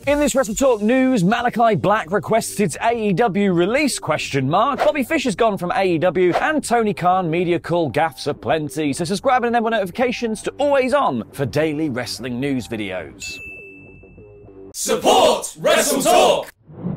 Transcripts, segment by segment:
In this WrestleTalk news, Malakai Black requests its AEW release ? Bobby Fish has gone from AEW, and Tony Khan media call gaffes aplenty. So subscribe and enable notifications to always on for daily wrestling news videos. Support WrestleTalk!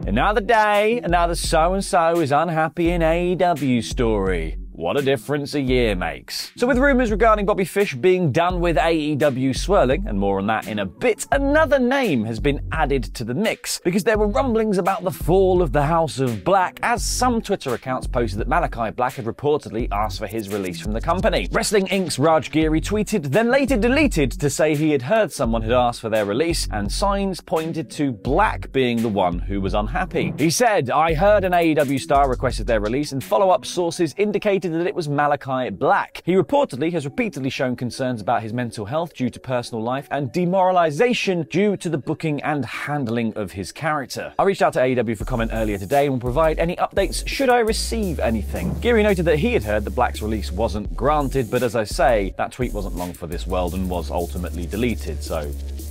Another day, another so-and-so is unhappy in AEW story. What a difference a year makes. So with rumours regarding Bobby Fish being done with AEW swirling, and more on that in a bit, another name has been added to the mix, because there were rumblings about the fall of the House of Black, as some Twitter accounts posted that Malakai Black had reportedly asked for his release from the company. Wrestling Inc.'s Raj Giri tweeted, then later deleted to say he had heard someone had asked for their release, and signs pointed to Black being the one who was unhappy. He said, I heard an AEW star requested their release, and follow-up sources indicated that it was Malakai Black. He reportedly has repeatedly shown concerns about his mental health due to personal life and demoralization due to the booking and handling of his character. I reached out to AEW for comment earlier today and will provide any updates should I receive anything. Giri noted that he had heard that Black's release wasn't granted, but as I say, that tweet wasn't long for this world and was ultimately deleted, so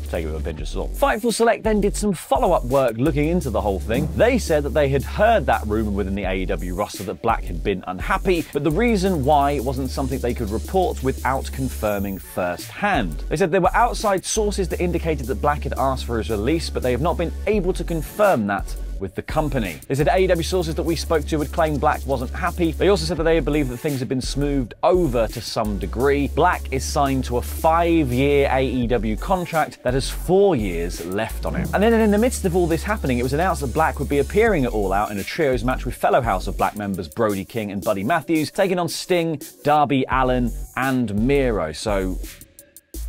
take it with a pinch of salt. Fightful Select then did some follow-up work looking into the whole thing. They said that they had heard that rumour within the AEW roster that Black had been unhappy, but the reason why wasn't something they could report without confirming firsthand. They said there were outside sources that indicated that Black had asked for his release, but they have not been able to confirm that with the company. They said AEW sources that we spoke to would claim Black wasn't happy. They also said that they believe that things have been smoothed over to some degree. Black is signed to a 5-year AEW contract that has 4 years left on it. And then in the midst of all this happening, it was announced that Black would be appearing at All Out in a trios match with fellow House of Black members Brody King and Buddy Matthews, taking on Sting, Darby Allin, and Miro. So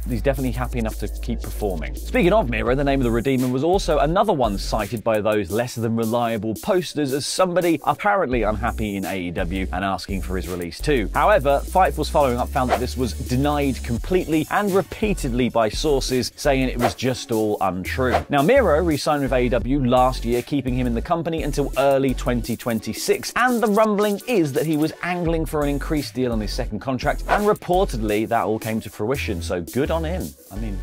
he's definitely happy enough to keep performing. Speaking of Miro, the name of the Redeemer was also another one cited by those less than reliable posters as somebody apparently unhappy in AEW and asking for his release too. However, Fightful's following up found that this was denied completely and repeatedly by sources, saying it was just all untrue. Now, Miro re-signed with AEW last year, keeping him in the company until early 2026, and the rumbling is that he was angling for an increased deal on his second contract, and reportedly that all came to fruition, so good on him. I mean,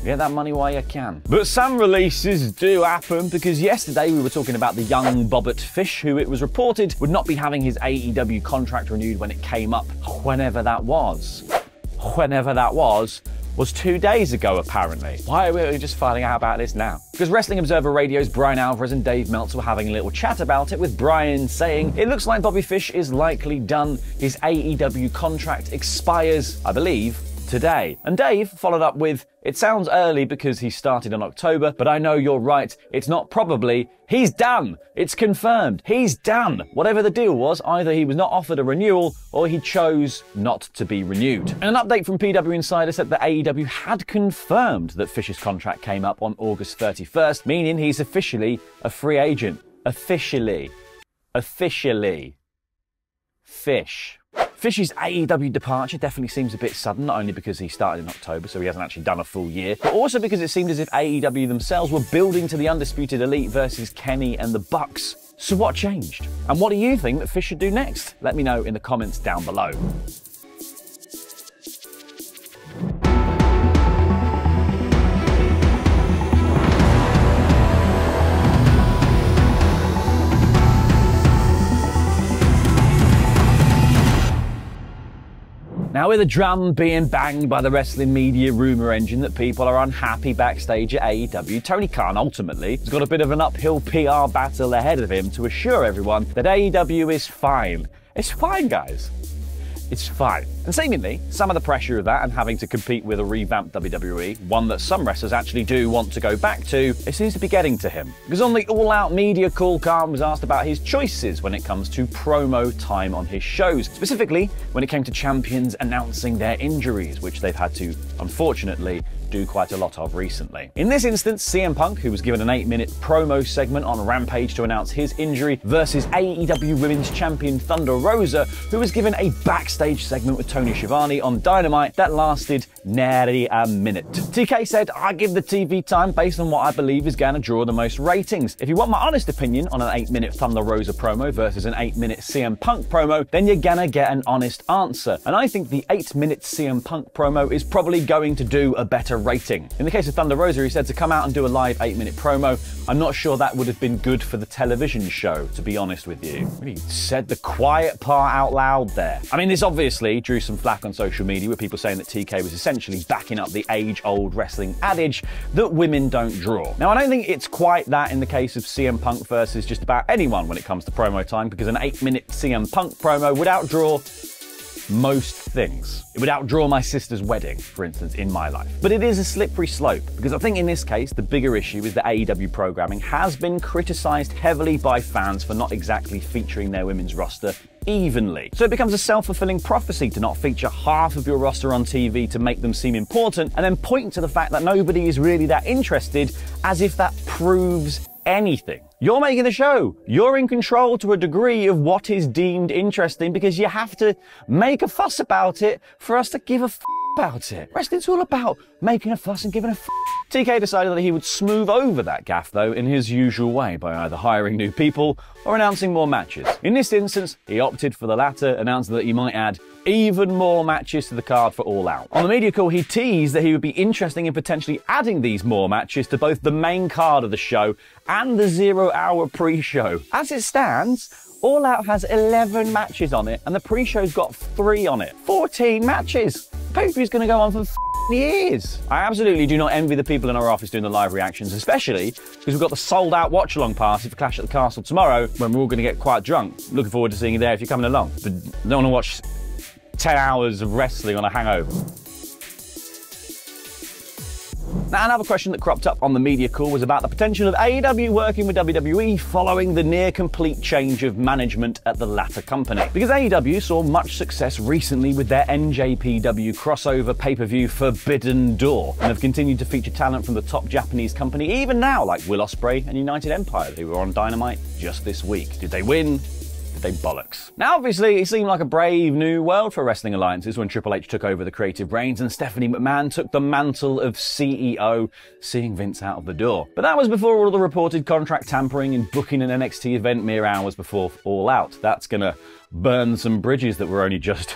get that money while you can. But some releases do happen, because yesterday we were talking about the young Bobbert Fish, who it was reported would not be having his AEW contract renewed when it came up, whenever that was. Whenever that was 2 days ago, apparently. Why are we just finding out about this now? Because Wrestling Observer Radio's Brian Alvarez and Dave Meltzer were having a little chat about it, with Brian saying, it looks like Bobby Fish is likely done. His AEW contract expires, I believe, today. And Dave followed up with, it sounds early because he started in October, but I know you're right. It's not probably. He's done. It's confirmed. He's done. Whatever the deal was, either he was not offered a renewal or he chose not to be renewed. And an update from PW Insider said that AEW had confirmed that Fish's contract came up on August 31st, meaning he's officially a free agent. Officially. Fish. Fish's AEW departure definitely seems a bit sudden, not only because he started in October, so he hasn't actually done a full year, but also because it seemed as if AEW themselves were building to the Undisputed Elite versus Kenny and the Bucks. So what changed? And what do you think that Fish should do next? Let me know in the comments down below. Now, with a drum being banged by the wrestling media rumour engine that people are unhappy backstage at AEW, Tony Khan ultimately has got a bit of an uphill PR battle ahead of him to assure everyone that AEW is fine. It's fine, guys. It's fine. And seemingly, some of the pressure of that and having to compete with a revamped WWE, one that some wrestlers actually do want to go back to, it seems to be getting to him. Because on the all-out media call, Khan was asked about his choices when it comes to promo time on his shows, specifically when it came to champions announcing their injuries, which they've had to, unfortunately, do quite a lot of recently. In this instance, CM Punk, who was given an 8-minute promo segment on Rampage to announce his injury, versus AEW Women's Champion Thunder Rosa, who was given a backstage segment with Tony Schiavone on Dynamite that lasted nearly a minute. TK said, I give the TV time based on what I believe is going to draw the most ratings. If you want my honest opinion on an 8-minute Thunder Rosa promo versus an 8-minute CM Punk promo, then you're gonna get an honest answer. And I think the 8-minute CM Punk promo is probably going to do a better rating. In the case of Thunder Rosa, he said to come out and do a live 8-minute promo, I'm not sure that would have been good for the television show, to be honest with you. Really said the quiet part out loud there. I mean, this obviously drew some flack on social media with people saying that TK was essentially backing up the age-old wrestling adage that women don't draw. Now, I don't think it's quite that in the case of CM Punk versus just about anyone when it comes to promo time, because an 8-minute CM Punk promo would outdraw most things. It would outdraw my sister's wedding, for instance, in my life. But it is a slippery slope, because I think in this case, the bigger issue is that AEW programming has been criticised heavily by fans for not exactly featuring their women's roster evenly. So it becomes a self-fulfilling prophecy to not feature half of your roster on TV to make them seem important, and then point to the fact that nobody is really that interested, as if that proves anything. You're making the show. You're in control to a degree of what is deemed interesting, because you have to make a fuss about it for us to give a about it. Wrestling's all about making a fuss and giving a TK decided that he would smooth over that gaffe, though, in his usual way by either hiring new people or announcing more matches. In this instance, he opted for the latter, announcing that he might add even more matches to the card for All Out. On the media call, he teased that he would be interested in potentially adding these more matches to both the main card of the show and the 0-hour pre-show. As it stands, All Out has 11 matches on it, and the pre-show's got 3 on it. 14 matches. Pay-per-view's going to go on for years. I absolutely do not envy the people in our office doing the live reactions, especially because we've got the sold-out watch-along party for Clash at the Castle tomorrow, when we're all going to get quite drunk. Looking forward to seeing you there if you're coming along. But I don't want to watch 10 hours of wrestling on a hangover. Now, another question that cropped up on the media call was about the potential of AEW working with WWE following the near-complete change of management at the latter company. Because AEW saw much success recently with their NJPW crossover pay-per-view Forbidden Door, and have continued to feature talent from the top Japanese company even now, like Will Ospreay and United Empire, who were on Dynamite just this week. Did they win? They bollocks. Now, obviously, it seemed like a brave new world for wrestling alliances when Triple H took over the creative reins and Stephanie McMahon took the mantle of CEO, seeing Vince out of the door. But that was before all the reported contract tampering and booking an NXT event mere hours before All Out. That's gonna burn some bridges that were only just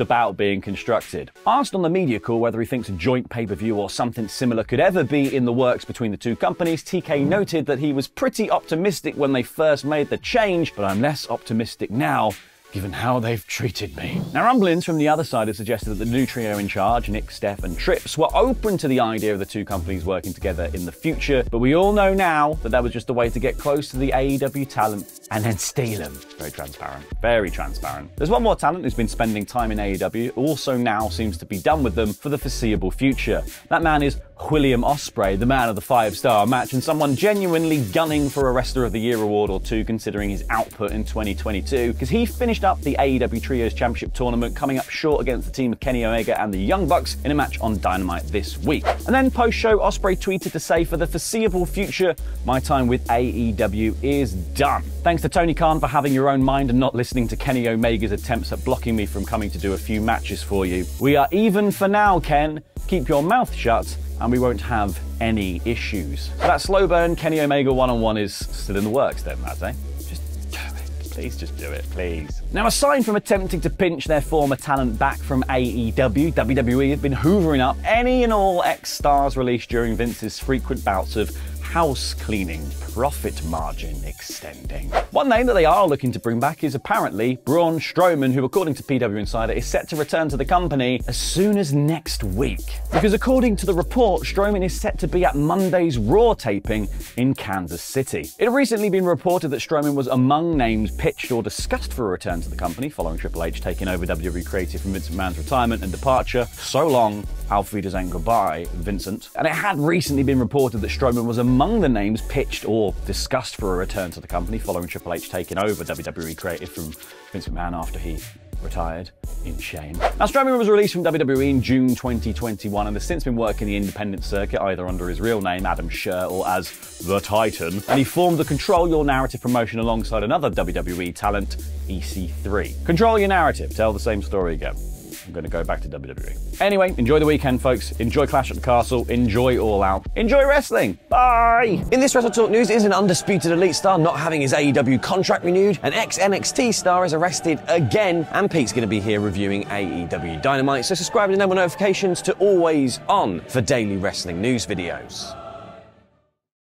about being constructed. Asked on the media call whether he thinks a joint pay-per-view or something similar could ever be in the works between the two companies, TK noted that he was pretty optimistic when they first made the change, but I'm less optimistic now, given how they've treated me. Now, rumblings from the other side have suggested that the new trio in charge, Nick, Steph and Trips, were open to the idea of the two companies working together in the future, but we all know now that that was just a way to get close to the AEW talent and then steal them. Very transparent. Very transparent. There's one more talent who's been spending time in AEW, also now seems to be done with them for the foreseeable future. That man is William Ospreay, the man of the 5-star match, and someone genuinely gunning for a Wrestler of the Year award or two, considering his output in 2022, because he finished up the AEW Trios Championship tournament, coming up short against the team of Kenny Omega and the Young Bucks in a match on Dynamite this week. And then post-show, Ospreay tweeted to say, for the foreseeable future, my time with AEW is done. Thanks to Tony Khan for having your own mind and not listening to Kenny Omega's attempts at blocking me from coming to do a few matches for you. We are even for now, Ken. Keep your mouth shut and we won't have any issues. So that slow burn Kenny Omega one-on-one is still in the works then, Matt, eh? Just do it. Please just do it, please. Now, aside from attempting to pinch their former talent back from AEW, WWE have been hoovering up any and all ex-stars released during Vince's frequent bouts of house cleaning, profit margin extending. One name that they are looking to bring back is apparently Braun Strowman, who, according to PW Insider, is set to return to the company as soon as next week. Because according to the report, Strowman is set to be at Monday's Raw taping in Kansas City. It had recently been reported that Strowman was among names pitched or discussed for a return to the company following Triple H taking over WWE Creative from Vince McMahon's retirement and departure. So long, auf Wiedersehen, goodbye, Vincent. And it had recently been reported that Strowman was among the names pitched or discussed for a return to the company following Triple H taking over WWE Creative from Vince McMahon after he retired in shame. Now, Strowman was released from WWE in June 2021 and has since been working the independent circuit either under his real name, Adam Scherr, or as The Titan, and he formed the Control Your Narrative promotion alongside another WWE talent, EC3. Control Your Narrative, tell the same story again. I'm going to go back to WWE. Anyway, enjoy the weekend, folks. Enjoy Clash at the Castle. Enjoy All Out. Enjoy wrestling. Bye! In this WrestleTalk news is an undisputed Elite star not having his AEW contract renewed, an ex-NXT star is arrested again, and Pete's going to be here reviewing AEW Dynamite, so subscribe and enable notifications to always on for daily wrestling news videos.